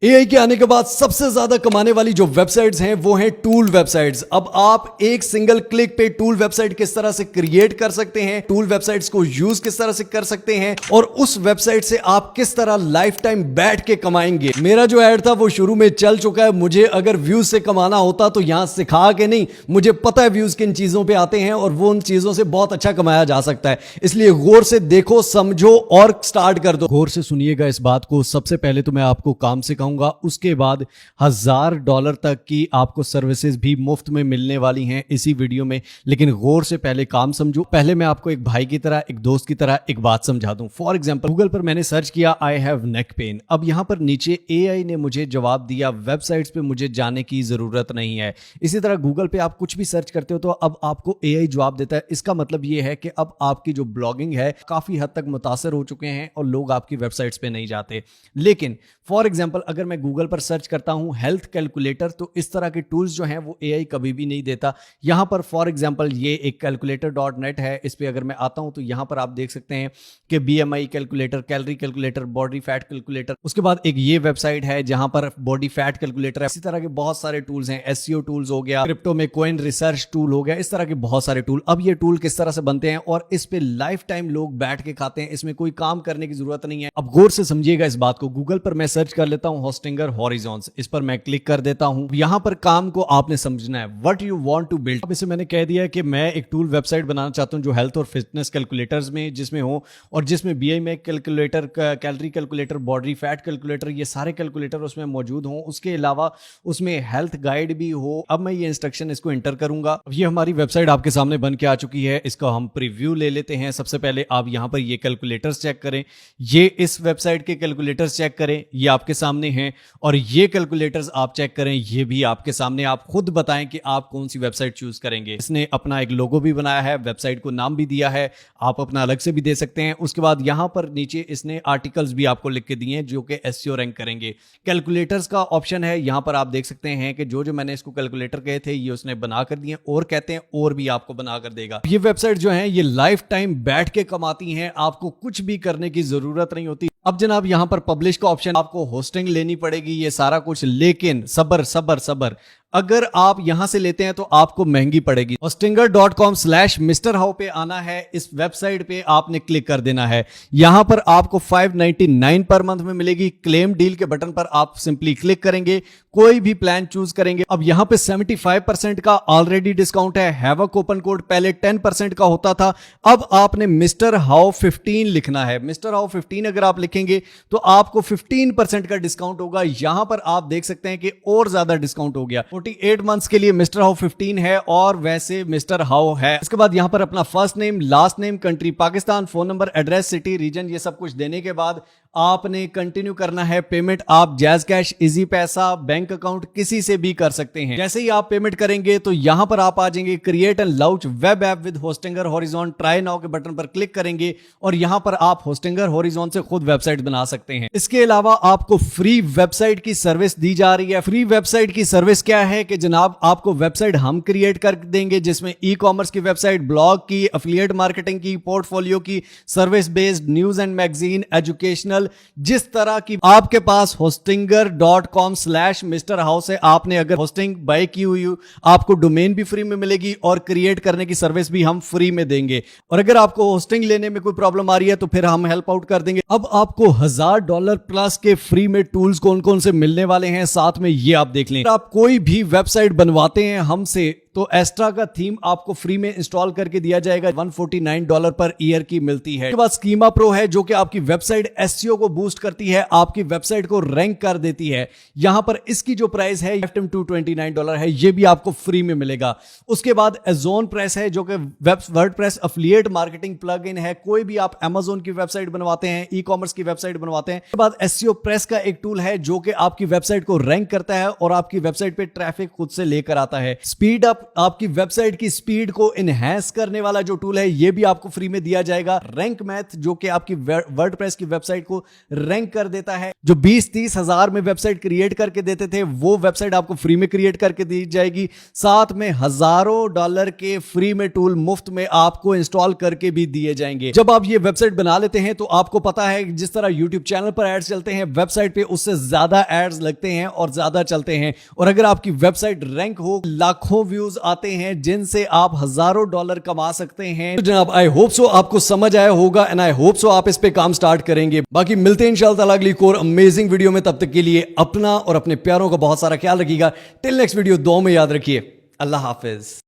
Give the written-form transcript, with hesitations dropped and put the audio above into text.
AI के आने के बाद सबसे ज्यादा कमाने वाली जो वेबसाइट्स हैं वो हैं टूल वेबसाइट्स। अब आप एक सिंगल क्लिक पे टूल वेबसाइट किस तरह से क्रिएट कर सकते हैं, टूल वेबसाइट्स को यूज किस तरह से कर सकते हैं और उस वेबसाइट से आप किस तरह लाइफ टाइम बैठ के कमाएंगे। मेरा जो ऐड था वो शुरू में चल चुका है। मुझे अगर व्यूज से कमाना होता तो यहां सिखा के नहीं, मुझे पता है व्यूज किन चीजों पे आते हैं और वो उन चीजों से बहुत अच्छा कमाया जा सकता है। इसलिए गौर से देखो, समझो और स्टार्ट कर दो। गौर से सुनिएगा इस बात को। सबसे पहले तो मैं आपको काम सिखाऊंगा, उसके बाद $1000 तक की आपको सर्विसेज भी मुफ्त में मिलने वाली हैं इसी वीडियो में। लेकिन गौर से पहले काम समझो। पहले मैं आपको एक भाई की तरह, एक दोस्त की तरह एक बात समझा दूं। फॉर एग्जांपल, गूगल पर मैंने सर्च किया आई हैव नेक पेन। अब यहां पर नीचे एआई ने मुझे जवाब दिया, वेबसाइट्स पे मुझे जाने की जरूरत नहीं है। इसी तरह गूगल पे आप कुछ भी सर्च करते हो तो अब आपको एआई जवाब देता है। इसका मतलब यह है कि अब आपकी जो ब्लॉगिंग है काफी हद तक मुतासर हो चुके हैं और लोग आपकी वेबसाइट्स पे नहीं जाते। लेकिन फॉर एग्जांपल, अगर मैं गूगल पर सर्च करता हूं हेल्थ कैलकुलेटर, तो इस तरह के टूल्स जो हैं वो एआई कभी भी नहीं देता। यहां पर फॉर एग्जांपल ये एक calculator.net है। इस पे अगर मैं आता हूं तो यहां पर आप देख सकते हैं कि BMI calculator, calorie calculator, body fat calculator. उसके बाद एक ये वेबसाइट है जहां पर बॉडी फैट कैलकुलेटर है। इसी तरह के बहुत सारे टूल्स हैं। एसईओ टूल्स हो गया, क्रिप्टो में कॉइन रिसर्च टूल हो गया, इस तरह के बहुत सारे टूल। अब ये टूल किस तरह से बनते हैं और इस पे लाइफ टाइम लोग बैठ के खाते हैं, इसमें कोई काम करने की जरूरत नहीं है। अब गौर से समझिएगा इस बात को। गूगल पर मैं सर्च कर लेता हूं होस्टिंगर हॉरिजॉन्स, इस पर मैं क्लिक कर देता हूं। यहां पर काम को आपने समझना है, what you want to build. अब इसे मैंने कह दिया है कि मैं एक टूल वेबसाइट बनाना चाहता हूं जो हेल्थ और फिटनेस कैलकुलेटर्स में जिसमें हो और जिसमें BMI calculator, calorie calculator, body fat calculator, ये सारे कैलकुलेटर उसमें मौजूद हों। उसके अलावा उसमें हेल्थ गाइड भी हो। अब मैं ये इंस्ट्रक्शन इसको एंटर करूंगा। अब ये हमारी वेबसाइट आपके सामने बन के आ चुकी है। इसका हम प्रीव्यू ले लेते हैं। सबसे पहले आप यहां पर ये कैलकुलेटर्स चेक करें, ये इस वेबसाइट के कैलकुलेटर्स चेक करें, ये आपके सामने हैं। और ये कैलकुलेटर्स आप चेक करें, ये भी आपके सामने। आप खुद बताएं कि आप कौन सी वेबसाइट चूज करेंगे। इसने अपना एक लोगो भी बनाया है, वेबसाइट को नाम भी दिया है, आप अपना अलग से भी दे सकते हैं। उसके बाद यहां पर नीचे इसने आर्टिकल्स भी आपको लिख के दिए हैं जो कि एसईओ रैंक करेंगे। कैलकुलेटर्स का ऑप्शन है, यहां पर आप देख सकते हैं कि जो मैंने इसको कैलकुलेटर कहे थे ये उसने बना कर दिए, और कहते हैं और भी आपको बना कर देगा। ये वेबसाइट जो है ये लाइफ टाइम बैठ के कमाती हैं, आपको कुछ भी करने की जरूरत नहीं होती। अब जनाब यहां पर पब्लिश का ऑप्शन, आपको होस्टिंग लेनी पड़ेगी, ये सारा कुछ। लेकिन सबर सबर सबर, अगर आप यहां से लेते हैं तो आपको महंगी पड़ेगी। hostinger.com/mrhow पे आना है। इस वेबसाइट पे आपने क्लिक कर देना है। यहां पर आपको 599 पर मंथ में मिलेगी। क्लेम डील के बटन पर आप सिंपली क्लिक करेंगे, कोई भी प्लान चूज करेंगे। अब यहां पे 75% का ऑलरेडी डिस्काउंट है। हैव अ कूपन कोड, पहले 10% का होता था, अब आपने मिस्टर हाउ 15 लिखना है। मिस्टर हाउ 15 अगर आप लिखेंगे तो आपको 15% का डिस्काउंट होगा। यहां पर आप देख सकते हैं कि और ज्यादा डिस्काउंट हो गया। 48 मंथ्स के लिए मिस्टर हाउ 15 है और वैसे मिस्टर हाउ है। इसके बाद यहां पर अपना first name, last name, country Pakistan, phone number, address, city, region, ये सब कुछ देने के बाद आपने कंटिन्यू करना है। पेमेंट आप जैज कैश, इजी पैसा, बैंक अकाउंट किसी से भी कर सकते हैं। जैसे ही आप पेमेंट करेंगे तो यहां पर आप आ जाएंगे create and launch web app with Hostinger horizon, try now के बटन पर क्लिक करेंगे और यहां पर आप होस्टिंगर हॉरिजॉन से खुद वेबसाइट बना सकते हैं। इसके अलावा आपको फ्री वेबसाइट की सर्विस दी जा रही है। फ्री वेबसाइट की सर्विस क्या है कि जनाब आपको वेबसाइट हम क्रिएट कर देंगे जिसमें ई कॉमर्स की वेबसाइट, ब्लॉग की, एफिलिएट मार्केटिंग की, पोर्टफोलियो की, service based, news and magazine, educational, जिस तरह की आपके पास hostinger.com/mrhow से आपने अगर होस्टिंग बाय की हुई, आपको डोमेन भी फ्री में मिलेगी और क्रिएट करने की सर्विस भी हम फ्री में देंगे। और अगर आपको होस्टिंग लेने में कोई प्रॉब्लम आ रही है तो फिर हम हेल्प आउट कर देंगे। अब आपको $1000 प्लस के फ्री में टूल्स कौन कौन से मिलने वाले हैं साथ में ये आप देख लें। आप कोई भी वेबसाइट बनवाते हैं हमसे तो एस्ट्रा का थीम आपको फ्री में इंस्टॉल करके दिया जाएगा। $149 पर ईयर की मिलती है। उसके बाद स्कीमा प्रो है जो कि आपकी वेबसाइट एसईओ को बूस्ट करती है, आपकी वेबसाइट को रैंक कर देती है। यहां पर इसकी जो प्राइस है $229 है, ये भी आपको फ्री में मिलेगा। उसके बाद एजोन प्रेस है जो कि वर्डप्रेस एफिलिएट मार्केटिंग प्लगइन है। कोई भी आप अमेजोन की वेबसाइट बनवाते हैं, ई कॉमर्स की वेबसाइट बनवाते हैं। उसके बाद एसईओ प्रेस का एक टूल है जो कि आपकी वेबसाइट को रैंक करता है और आपकी वेबसाइट पे ट्रैफिक खुद से लेकर आता है। स्पीड अप आपकी वेबसाइट की स्पीड को इनहेंस करने वाला जो टूल है ये भी आपको फ्री में दिया जाएगा। रैंक मैथ जो कि आपकी वर्डप्रेस की वेबसाइट को रैंक कर देता है। जो 20-30 हजार में वेबसाइट क्रिएट करके देते थे वो वेबसाइट आपको फ्री में क्रिएट करके दी जाएगी। साथ में हजारों डॉलर के फ्री में टूल मुफ्त में आपको इंस्टॉल करके भी दिए जाएंगे। जब आप ये वेबसाइट बना लेते हैं तो आपको पता है जिस तरह यूट्यूब चैनल पर एड्स चलते हैं, वेबसाइट पे उससे ज्यादा एड्स लगते हैं और ज्यादा चलते हैं। और अगर आपकी वेबसाइट रैंक हो, लाखों व्यूज आते हैं जिनसे आप हजारों डॉलर कमा सकते हैं। तो जनाब आई होप सो आपको समझ आया होगा एंड आई होप सो आप इस पे काम स्टार्ट करेंगे। बाकी मिलते हैं इंशाल्लाह अगली कोर अमेजिंग वीडियो में। तब तक के लिए अपना और अपने प्यारों का बहुत सारा ख्याल रखिएगा। टिल नेक्स्ट वीडियो, दुआ में याद रखिए। अल्लाह हाफिज।